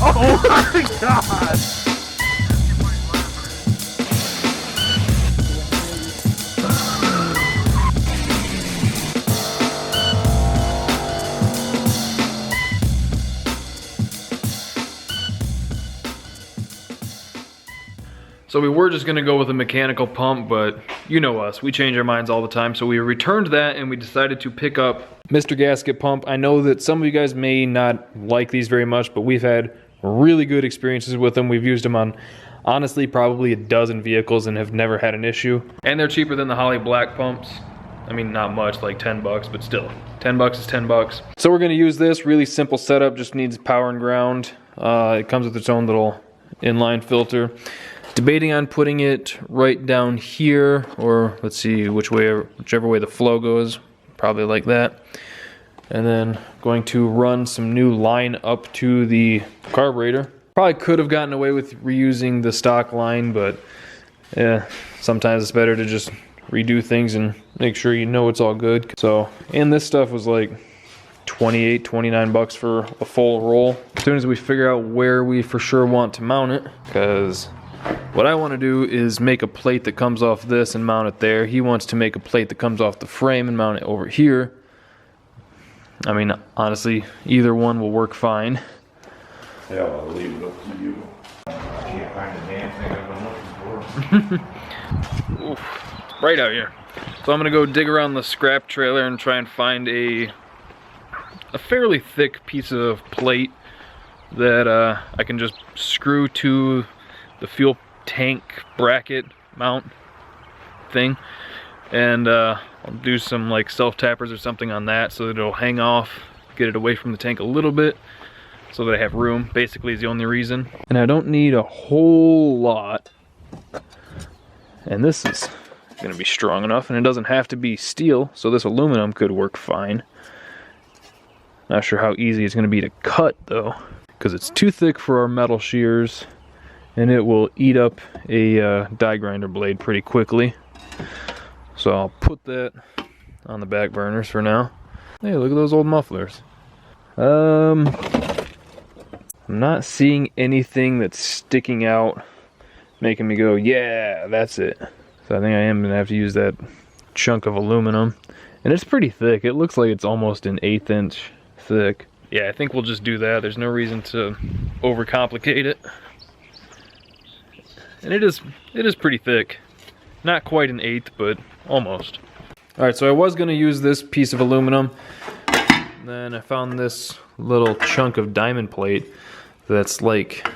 Oh my god! So we were just gonna go with a mechanical pump, but you know us, we change our minds all the time. So we returned that and we decided to pick up Mr. Gasket Pump. I know that some of you guys may not like these very much, but we've had really good experiences with them. We've used them on, honestly, probably a dozen vehicles and have never had an issue. And they're cheaper than the Holley Black pumps. I mean, not much, like 10 bucks, but still, 10 bucks is 10 bucks. So we're gonna use this really simple setup, just needs power and ground. It comes with its own little inline filter. Debating on putting it right down here, or let's see whichever way the flow goes, probably like that. And then going to run some new line up to the carburetor. Probably could have gotten away with reusing the stock line, but yeah, sometimes it's better to just redo things and make sure you know it's all good. So, and this stuff was like 28, 29 bucks for a full roll. As soon as we figure out where we for sure want to mount it, because what I want to do is make a plate that comes off this and mount it there. He wants to make a plate that comes off the frame and mount it over here. I mean, honestly, either one will work fine. Yeah, I'll leave it up to you. Can't find the damn thing I've been looking for. Oof, it's bright out here. So I'm gonna go dig around the scrap trailer and try and find a fairly thick piece of plate that I can just screw to the fuel tank bracket mount thing, and I'll do some like self-tappers or something on that so that it'll hang off, get it away from the tank a little bit so that I have room, basically is the only reason. And I don't need a whole lot, and this is gonna be strong enough, and it doesn't have to be steel, so this aluminum could work fine. Not sure how easy it's gonna be to cut though, because it's too thick for our metal shears, and it will eat up a die grinder blade pretty quickly. So I'll put that on the back burners for now. Hey, look at those old mufflers. I'm not seeing anything that's sticking out, making me go, yeah, that's it. So I think I am gonna have to use that chunk of aluminum. And it's pretty thick. It looks like it's almost an 1/8 inch thick. Yeah, I think we'll just do that. There's no reason to overcomplicate it. And it is pretty thick. Not quite an 1/8, but almost. Alright, so I was going to use this piece of aluminum. Then I found this little chunk of diamond plate that's like,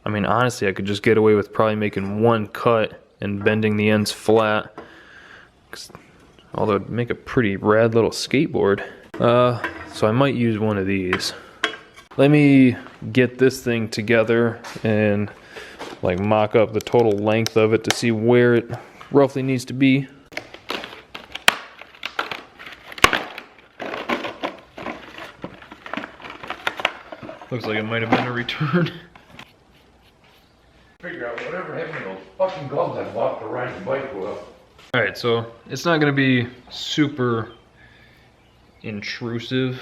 I mean, honestly, I could just get away with probably making one cut and bending the ends flat. Although it'd make a pretty rad little skateboard. So I might use one of these. Let me get this thing together and like mock up the total length of it to see where it roughly needs to be. Looks like it might have been a return. Figure out whatever happened to those fucking gloves I bought to ride the bike with. Alright, so it's not going to be super intrusive,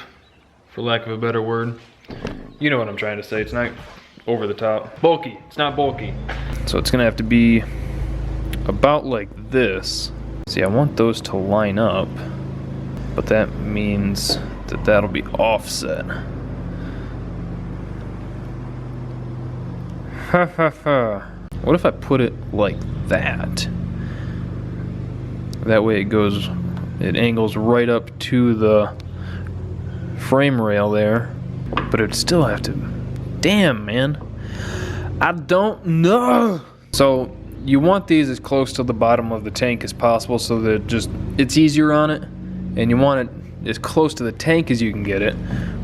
for lack of a better word. You know what I'm trying to say. It's not over the top. Bulky. It's not bulky. So it's gonna have to be about like this. See, I want those to line up, but that means that that'll be offset. Ha ha ha. What if I put it like that? That way it angles right up to the frame rail there, but it'd still have to, damn man, I don't know. So you want these as close to the bottom of the tank as possible so that it's easier on it, and you want it as close to the tank as you can get it.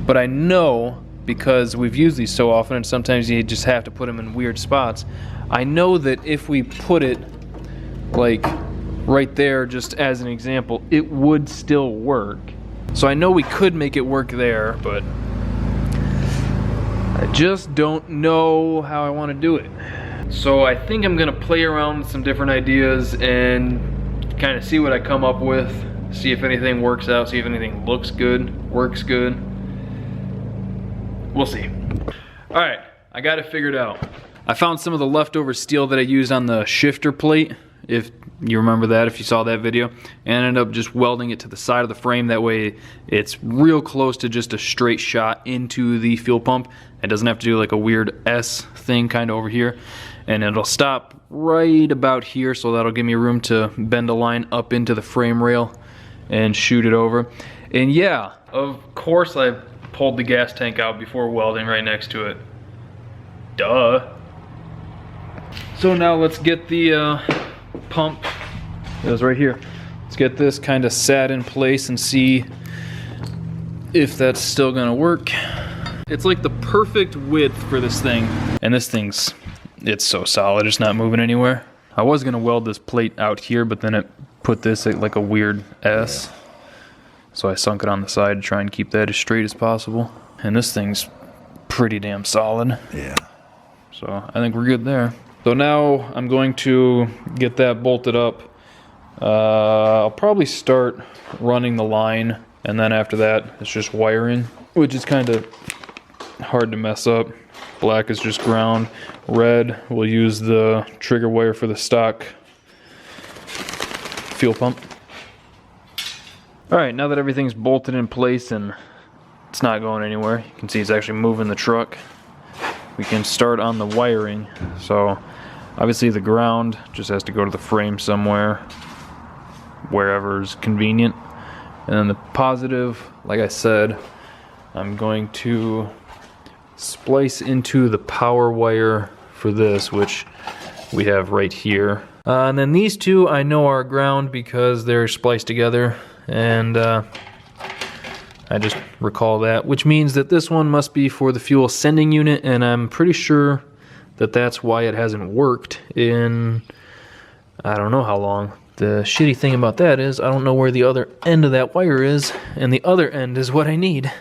But I know, because we've used these so often and sometimes you just have to put them in weird spots, I know that if we put it like right there, just as an example, it would still work. So I know we could make it work there, but I just don't know how I want to do it. So I think I'm gonna play around with some different ideas and kind of see what I come up with, see if anything works out, see if anything looks good, works good. We'll see. All right, I got it figured out. I found some of the leftover steel that I used on the shifter plate, if you remember that, if you saw that video, and I ended up just welding it to the side of the frame. That way it's real close to just a straight shot into the fuel pump. It doesn't have to do like a weird S thing kind of over here, and it'll stop right about here, so that'll give me room to bend a line up into the frame rail and shoot it over. And yeah, of course I pulled the gas tank out before welding right next to it. Duh. So now let's get the pump. It was right here. Let's get this kind of sat in place and see if that's still gonna work. It's like the perfect width for this thing. And this thing's, it's so solid, it's not moving anywhere. I was gonna weld this plate out here, but then it put this at like a weird S. So I sunk it on the side to try and keep that as straight as possible. And this thing's pretty damn solid. Yeah. So I think we're good there. So now I'm going to get that bolted up. I'll probably start running the line, and then after that it's just wiring, which is kind of hard to mess up. Black is just ground. Red, we'll use the trigger wire for the stock fuel pump. Alright, now that everything's bolted in place and it's not going anywhere, you can see it's actually moving the truck, we can start on the wiring. So obviously the ground just has to go to the frame somewhere, wherever's convenient. And then the positive, like I said, I'm going to splice into the power wire for this, which we have right here. And then these two I know are ground because they're spliced together, and I just recall that, which means that this one must be for the fuel sending unit, and I'm pretty sure that that's why it hasn't worked in I don't know how long. The shitty thing about that is I don't know where the other end of that wire is, and the other end is what I need.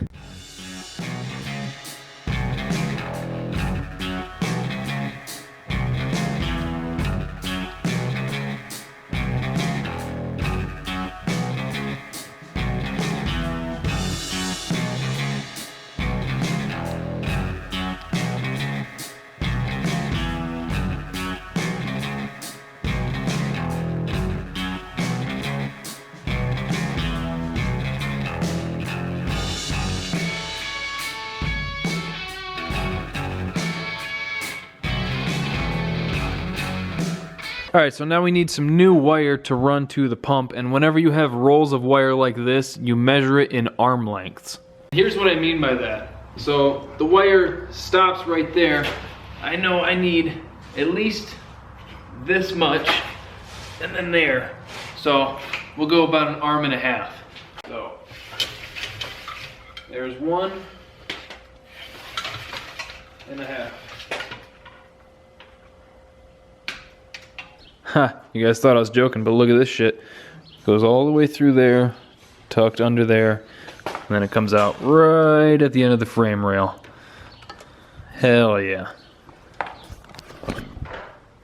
Alright, so now we need some new wire to run to the pump, and whenever you have rolls of wire like this, you measure it in arm lengths. Here's what I mean by that. So the wire stops right there. I know I need at least this much, and then there. So we'll go about an arm and a half. So there's 1.5. Ha, you guys thought I was joking, but look at this shit. Goes all the way through there, tucked under there, and then it comes out right at the end of the frame rail. Hell yeah.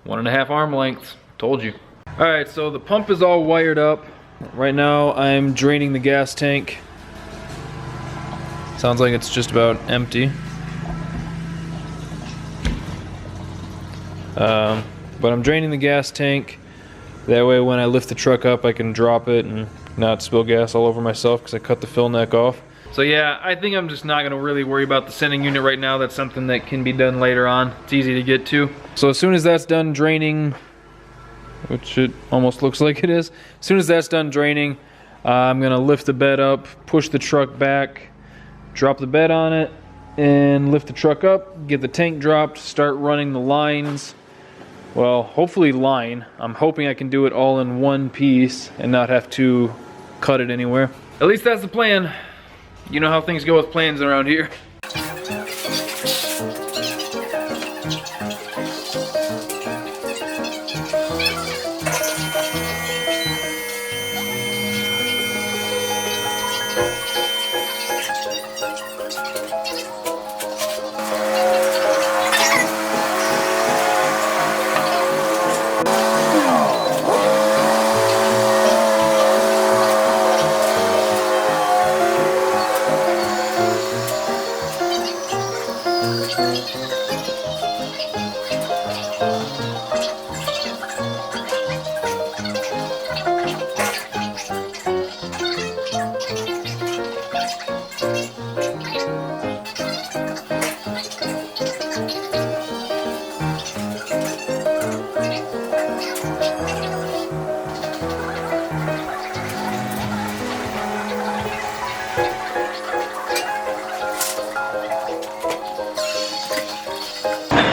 1.5 arm lengths, told you. Alright, so the pump is all wired up. Right now I'm draining the gas tank. Sounds like it's just about empty. But I'm draining the gas tank. That way when I lift the truck up I can drop it and not spill gas all over myself because I cut the fill neck off. So yeah, I think I'm just not going to really worry about the sending unit right now. That's something that can be done later on. It's easy to get to. So as soon as that's done draining, which it almost looks like it is, as soon as that's done draining, I'm going to lift the bed up, push the truck back, drop the bed on it, and lift the truck up, get the tank dropped, start running the lines. Well, hopefully line. I'm hoping I can do it all in one piece and not have to cut it anywhere. At least that's the plan. You know how things go with plans around here.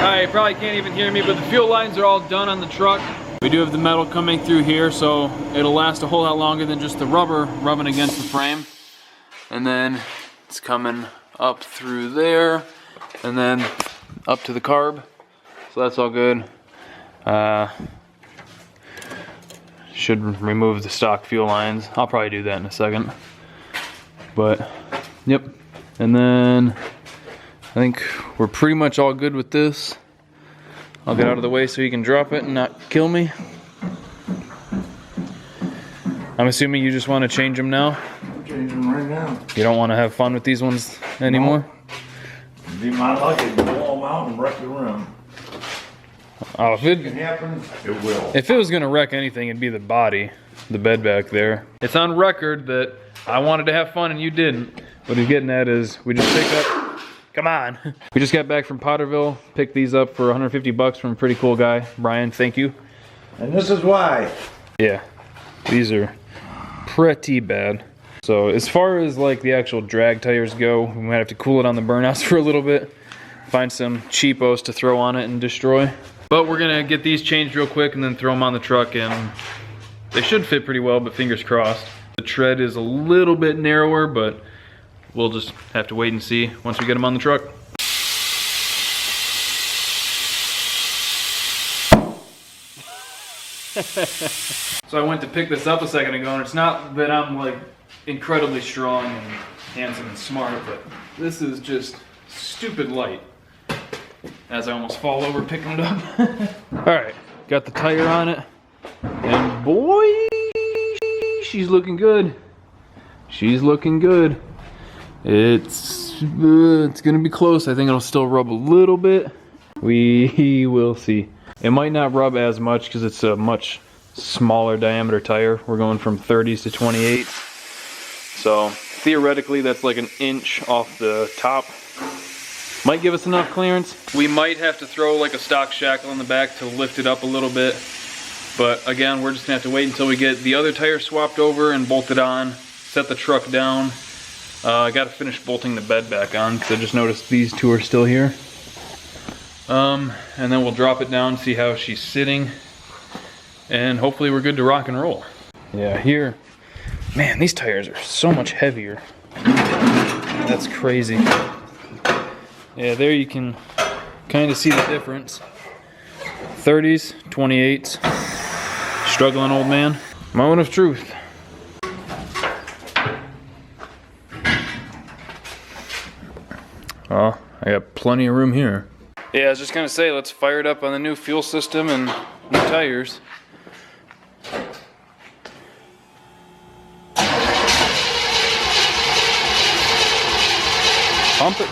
Alright, you probably can't even hear me, but the fuel lines are all done on the truck. We do have the metal coming through here, so it'll last a whole lot longer than just the rubber rubbing against the frame. And then it's coming up through there, and then up to the carb. So that's all good. Should remove the stock fuel lines. I'll probably do that in a second. But, yep. And then I think we're pretty much all good with this. I'll get out of the way so you can drop it and not kill me. I'm assuming you just want to change them now? I'm changing them right now. You don't want to have fun with these ones anymore? It'd be my luck to blow them out and wreck the rim. Oh, if It can it, happen, it will. if it was going to wreck anything, it'd be the body, the bed back there. It's on record that I wanted to have fun and you didn't. What he's getting at is we just picked up, come on. We just got back from Potterville, picked these up for 150 bucks from a pretty cool guy. Brian, thank you. And this is why. Yeah, these are pretty bad. So as far as like the actual drag tires go, we might have to cool it on the burnouts for a little bit. Find some cheapos to throw on it and destroy. But we're gonna get these changed real quick and then throw them on the truck, and they should fit pretty well, but fingers crossed. The tread is a little bit narrower, but we'll just have to wait and see once we get them on the truck. So I went to pick this up a second ago, and it's not that I'm like incredibly strong and handsome and smart, but this is just stupid light. As I almost fall over picking it up. Alright, got the tire on it. And boy, she's looking good. She's looking good. It's gonna be close. I think it'll still rub a little bit. We will see. It might not rub as much because it's a much smaller diameter tire. We're going from 30s to 28. So theoretically that's like an inch off the top. Might give us enough clearance. We might have to throw like a stock shackle in the back to lift it up a little bit. But again, we're just gonna have to wait until we get the other tire swapped over and bolted on, set the truck down. I gotta finish bolting the bed back on because I just noticed these two are still here. And then we'll drop it down, see how she's sitting. And hopefully we're good to rock and roll. Yeah, here, man, these tires are so much heavier. That's crazy. Yeah, there you can kind of see the difference. 30s, 28s. Struggling old man. Moment of truth. Oh, I got plenty of room here. Yeah, I was just gonna say, let's fire it up on the new fuel system and new tires. Pump it.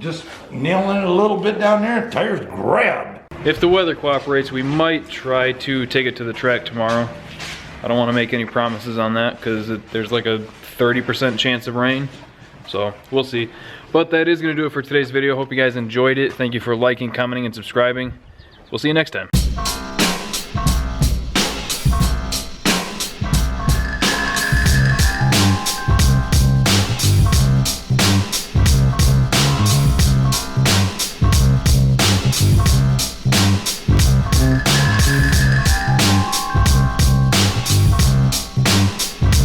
just nailing it a little bit down there, tires grabbed. If the weather cooperates, we might try to take it to the track tomorrow. I don't want to make any promises on that because there's like a 30% chance of rain. So we'll see. But that is going to do it for today's video. Hope you guys enjoyed it. Thank you for liking, commenting, and subscribing. We'll see you next time.